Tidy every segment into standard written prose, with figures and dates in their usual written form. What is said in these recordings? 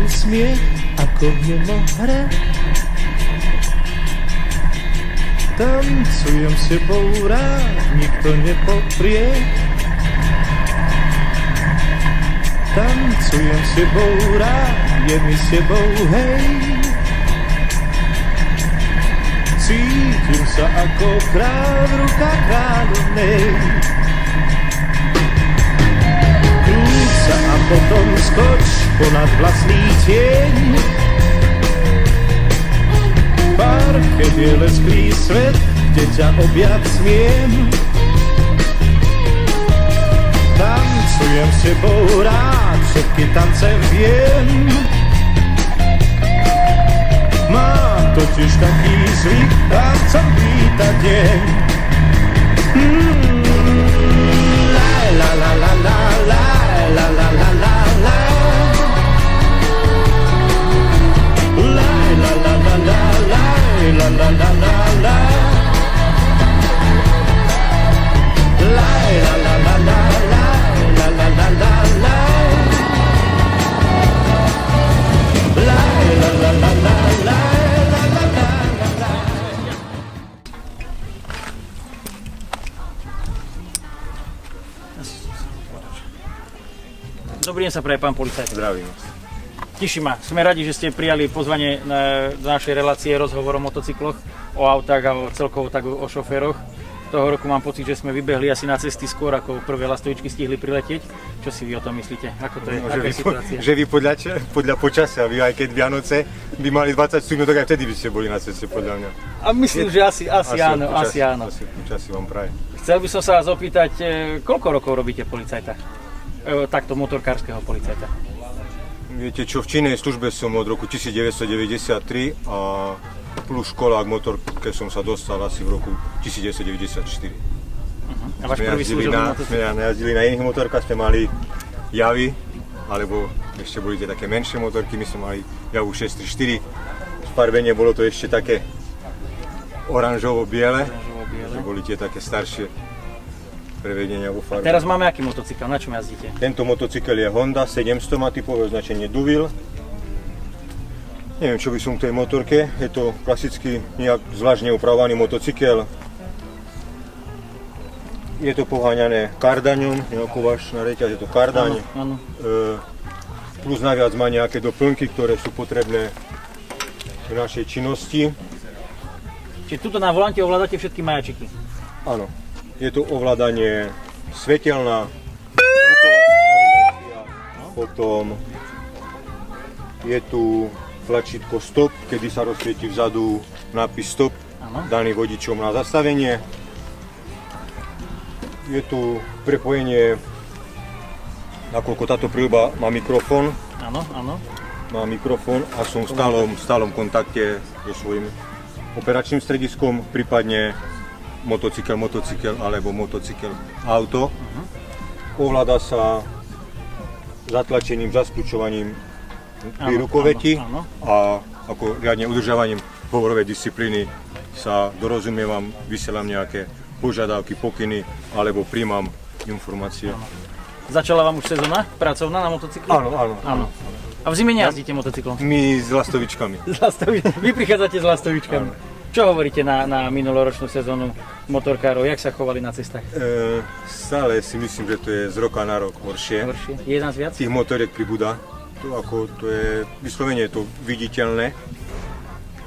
smiech ako mimohre. Tancujem s tebou rád, nikto nepoprie. Tancujem s tebou rád, je mi s tebou hej. Cítim sa ako král v rukách kráľovnej. Kľúč sa a potom skoč ponad vlastný tieň. Parke biele sklý svet, kde ťa objať smiem. Tancujem s tebou rád, všetky tance viem. Mám totiž taký zvyk, táncom vítať deň. La la la la la la la la la la la. La la la la la la la la la la la. La la la la la la la la la la la. La la la la la la la la la. Dobrý deň sa praje, pán policajt. Zdravím. Teší ma. Sme radi, že ste prijali pozvanie do našej relácie rozhovor o motocykloch, o autách a celkovo tak o šoféroch. Toho roku mám pocit, že sme vybehli asi na cesty skôr, ako prvé lastovičky stihli priletieť. Čo si vy o tom myslíte? Ako to je? Aká je situácia? Že vy podľa počasia, vy aj keď Vianoce by mali 20 stupňov, tak aj vtedy by ste boli na ceste podľa mňa. A myslím, že asi áno. Asi počasí vám praje. Chcel by som sa vás opýtať, koľko rokov robíte policajta? Takto motorkárskeho policajta. Viete čo, v činnej službe som od roku 1993 a plus školák motorke som sa dostal asi v roku 1994. A váš prvý služobný motocykl? Sme najazdili na iných motorkách, sme mali Javy, alebo ešte boli tie také menšie motorky, my sme mali Javu 634. Farbenie bolo to ešte také oranžovo-biele, že boli tie také staršie prevedenia vo farbe. Teraz máme aký motocykel? Na čom jazdíte? Tento motocykel je Honda 700, má typové označenie Duvil. Neviem, čo by som k tej motorke, je to klasický, nejak zvlášť neupravovaný motocykel. Je to poháňané kardaňom, nejako váš na reťaz, je to kardaň. Áno. Plus naviac má nejaké doplnky, ktoré sú potrebné v našej činnosti. Čiže tuto na volante ovládate všetky majačiky? Áno. Je to ovládanie svetelná, potom je tu tlačítko stop, kedy sa rozsvieti vzadu nápis stop, daný vodičom na zastavenie. Je tu prepojenie, nakoľko táto príľuba má mikrofón. Áno. Má mikrofón a som v stálom kontakte so svojím operačným strediskom, prípadne motocykel alebo motocykel auto. Ovláda sa zatlačením, zaskľučovaním pri rukoveti a ako riadne udržávaním hovorovej disciplíny sa dorozumievam, vysielam nejaké požiadavky, pokyny alebo príjmam informácie. Začala vám už sezóna pracovná na motocykli? Áno. A v zime nejazdíte motocyklom? My s lastovičkami. Vy prichádzate s lastovičkami. Áno. Čo hovoríte na minuloročnú sezónu motorkárov? Jak sa chovali na cestách? Stále si myslím, že to je z roka na rok horšie. Je nás viac? Tých motoriek pribúda. To je vyslovene je to viditeľné.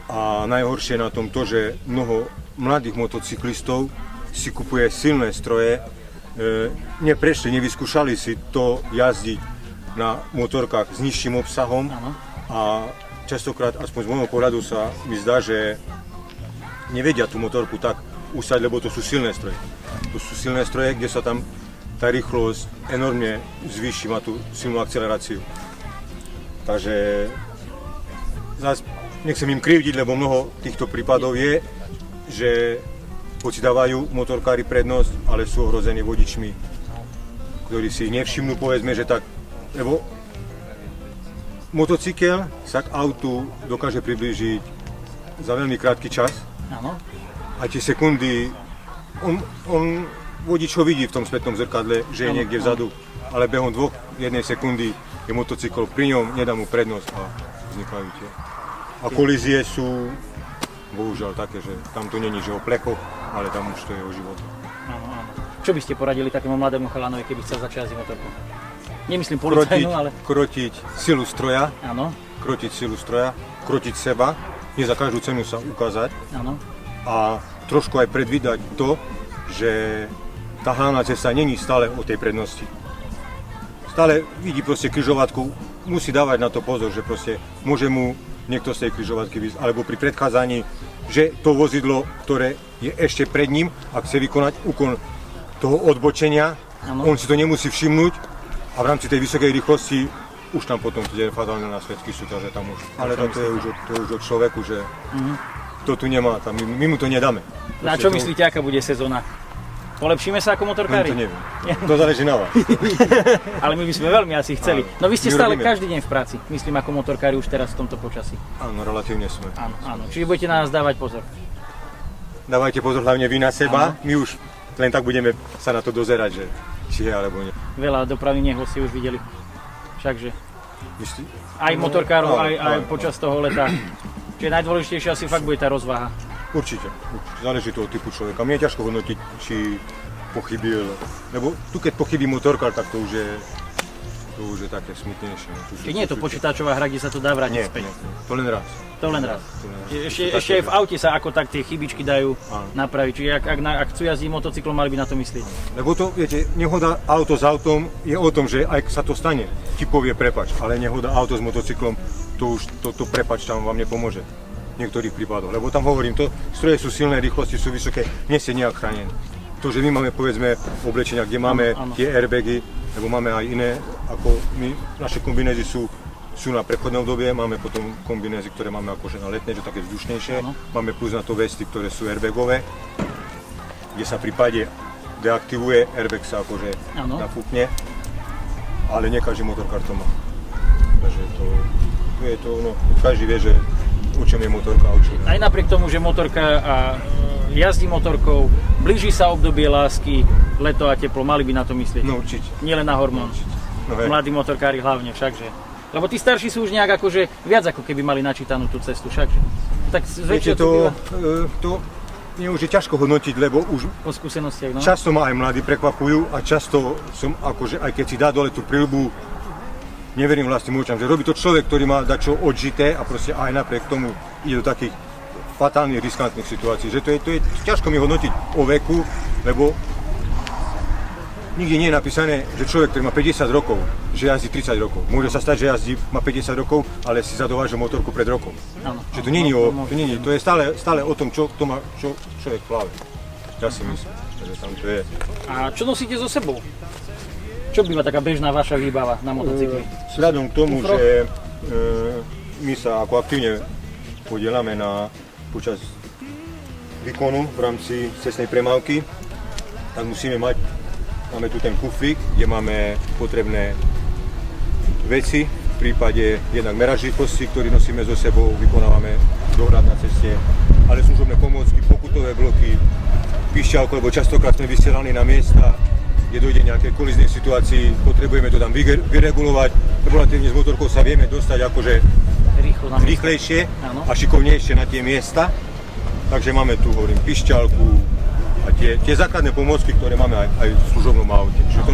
A najhoršie na tom to, že mnoho mladých motocyklistov si kupuje silné stroje, neprešli, nevyskúšali si to jazdiť na motorkách s nižším obsahom. A častokrát, aspoň z môjho pohľadu sa mi zdá, že nevedia tú motorku tak usať, lebo to sú silné stroje. To sú silné stroje, kde sa tam tá rýchlosť enormne zvýši, má tú silnú akceleráciu. Takže zás nechcem im krivdiť, lebo mnoho týchto prípadov je, že hoci dávajú motorkári prednosť, ale sú ohrození vodičmi, ktorí si nevšimnú, povedzme, že tak, lebo motocykel sa k autu dokáže priblížiť za veľmi krátky čas. Áno. A tie sekundy, vodič ho vidí v tom spätnom zrkadle, že je niekde vzadu, ale behom jednej sekundy je motocykl pri ňom, nedá mu prednosť a vznikajú tie. A kolízie sú bohužiaľ také, že tam to není, že o plechoch, ale tam už to je o živote. Áno, áno. Čo by ste poradili takému mladému chalanovi, keby chcel začať jazdiť motorku? Nemyslím policajnú, ale... Krotiť silu stroja, Áno, krotiť seba, nie za každú cenu sa ukázať áno. a trošku aj predvídať to, že tá hlavná cesta není stále o tej prednosti. Stále vidí proste križovatku, musí dávať na to pozor, že proste môže mu niekto z tej križovatky výsť, alebo pri predchádzaní, že to vozidlo, ktoré je ešte pred ním, ak chce vykonať úkon toho odbočenia, Áno. on si to nemusí všimnúť a v rámci tej vysokej rýchlosti už tam potom tie fatálne následky sú, takže tam už. Ale to je už od človeku, že to tu nemá, tam my mu to nedáme. A čo myslíte, aká bude sezóna? Polepšíme sa ako motorkári? To neviem, to záleží na vás. Ale my by sme veľmi asi chceli. Áno. No vy ste My stále robíme. každý deň v práci, myslím ako motorkári už teraz v tomto počasí. Áno, relatívne sme. Áno, áno. Čiže budete na nás dávať pozor. Dávajte pozor hlavne vy na seba, my už len tak budeme sa na to dozerať, že či je alebo nie. Veľa dopravných nehôd ste už videli. Všakže. Myslí? Aj motorkárov, áno, aj áno. počas toho leta. Čiže najdôležitejšie asi fakt bude tá rozvaha. Určite. Záleží to od typu človeka. Mne je ťažko hodnotiť, či pochybil, lebo tu keď pochybí motorkár, tak to už je také smutnejšie. Čiže nie je to počítačová hra, kde sa to dá vrátiť Nie, späť. to len raz. To len raz. Ešte To aj v také- aute sa ako tak tie chybičky dajú Áno. napraviť. Čiže ak chcú jazdiť motocyklom, mali by na to myslieť. Lebo to, viete, nehoda auto s autom je o tom, že aj sa to stane, ti povie prepač, ale nehoda auto s motocyklom, to prepač tam vám nepomôže v niektorých prípadoch. Lebo tam hovorím, to stroje sú silné, rýchlosti sú vysoké, nie ste nejak chránený. To, že my máme povedzme oblečenia, kde máme Áno, áno. tie airbagy, lebo máme aj iné, ako my, naše kombinézy sú na prechodné obdobie, máme potom kombinézy, ktoré máme akože na letné, že také vzdušnejšie. Áno. Máme plus na to vesty, ktoré sú airbagové, kde sa v prípade deaktivuje, airbag sa akože Áno. nafúkne, ale nie každý motorkár to má. Takže to je to, no, každý vie, že o čom je motorka a o čom. Aj napriek tomu, že motorka a jazdí motorkou, blíži sa obdobie lásky, leto a teplo, mali by na to myslieť. No určite. Nielen na hormón. No, hej. Mladí motorkári hlavne, všakže. Lebo tí starší sú už nejak akože viac ako keby mali načítanú tú cestu, všakže. Tak Viete, zväčšia to býva to mne už je ťažko hodnotiť, lebo už po skúsenostiach, no? často ma aj mladí prekvapujú a často som akože, aj keď si dá dole tú prilbu, neverím vlastným očam, že robí to človek, ktorý má dačo odžité a proste aj napriek tomu ide do takých fatálnych, riskantných situácií, že to je ťažko mi hodnotiť o veku, lebo nikde nie je napísané, že človek, ktorý má 50 rokov, že jazdí 30 rokov. Môže sa stať, že má 50 rokov, ale si zadováže motorku pred rokom. Áno. Že to nie je to je stále o tom, čo človek pláve. Ja si myslím, že tam to je. A čo nosíte so sebou? Čo býva taká bežná vaša výbava na motocykli? Vzhľadom k tomu, Kufro? že my sa ako aktívne podielame počas výkonu v rámci cestnej premávky, tak máme tu ten kufrík, kde máme potrebné veci, v prípade jednak merač rýchlosti, ktorý nosíme so sebou, vykonávame dohľad na ceste, ale služobné pomôcky, pokutové bloky, píšťalko, lebo častokrát sme vysielaní na miesta, kde dojde nejaké kolíznej situácii, potrebujeme to tam vyregulovať, relatívne s motorkou sa vieme dostať akože Rýchlo na miesto. rýchlejšie Áno. a šikovnejšie na tie miesta. Takže máme tu, hovorím, pišťalku a tie základné pomôcky, ktoré máme aj v služobnom aute. Čiže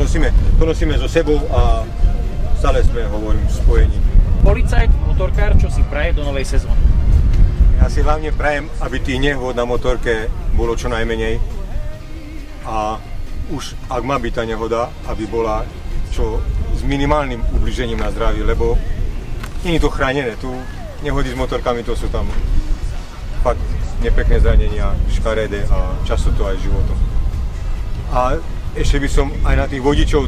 to nosíme so sebou a stále sme, hovorím, spojení. Policajt, motorkár, čo si praje do novej sezóny? Ja si hlavne prajem, aby tých nehôd na motorke bolo čo najmenej a už ak má byť tá nehoda, aby bola čo s minimálnym ubližením na zdraví, lebo nie je to chránené. Tu nehody s motorkami, to sú tam fakt nepekné zranenia, škaredé a často to aj životom. A ešte by som aj na tých vodičov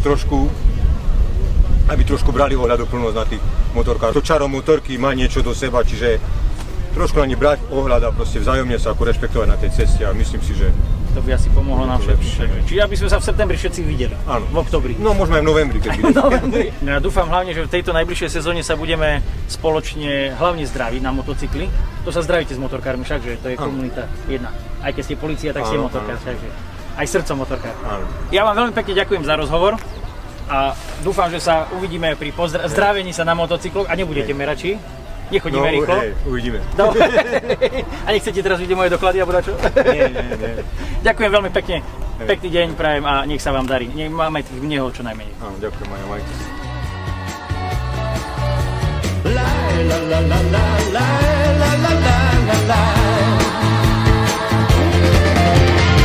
aby trošku brali ohľadoplnosť na tých motorkách. To čaro motorky má niečo do seba, čiže trošku na ne brať ohľad a proste vzájomne sa ako rešpektovať na tej ceste a myslím si, že To by asi pomohlo nám to lepšie. všetkým. Čiže aby sme sa v septembri všetci videli. Áno. V oktobri. No možno aj v novembri, keď bude. No ja dúfam hlavne, že v tejto najbližšej sezóne sa budeme spoločne hlavne zdraviť na motocykli. To sa zdravíte s motorkármi, však, že to je komunita jedna. Aj keď ste polícia, tak ste Áno, motorkár, áno. takže aj srdcom motorkár. Áno. Ja vám veľmi pekne ďakujem za rozhovor. a dúfam, že sa uvidíme pri zdravení sa na motocykloch a nebudete merači. Nechodíme rýchlo. Hej, uvidíme. Dobre. A nechcete teraz vidieť moje doklady alebo dačo? Nie. Ďakujem veľmi pekne. Pekný deň prajem a nech sa vám darí. Nech máme tých nehod čo najmenej. Áno, ďakujem, Maja, majte si. La la la la la la la la la la.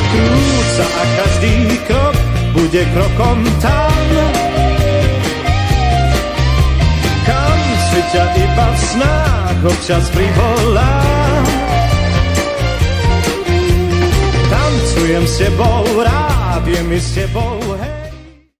Krúca a každý krok bude krokom tam, kam si ťa iba v snách občas privolám. Tancujem s tebou, rád je mi s tebou, hej.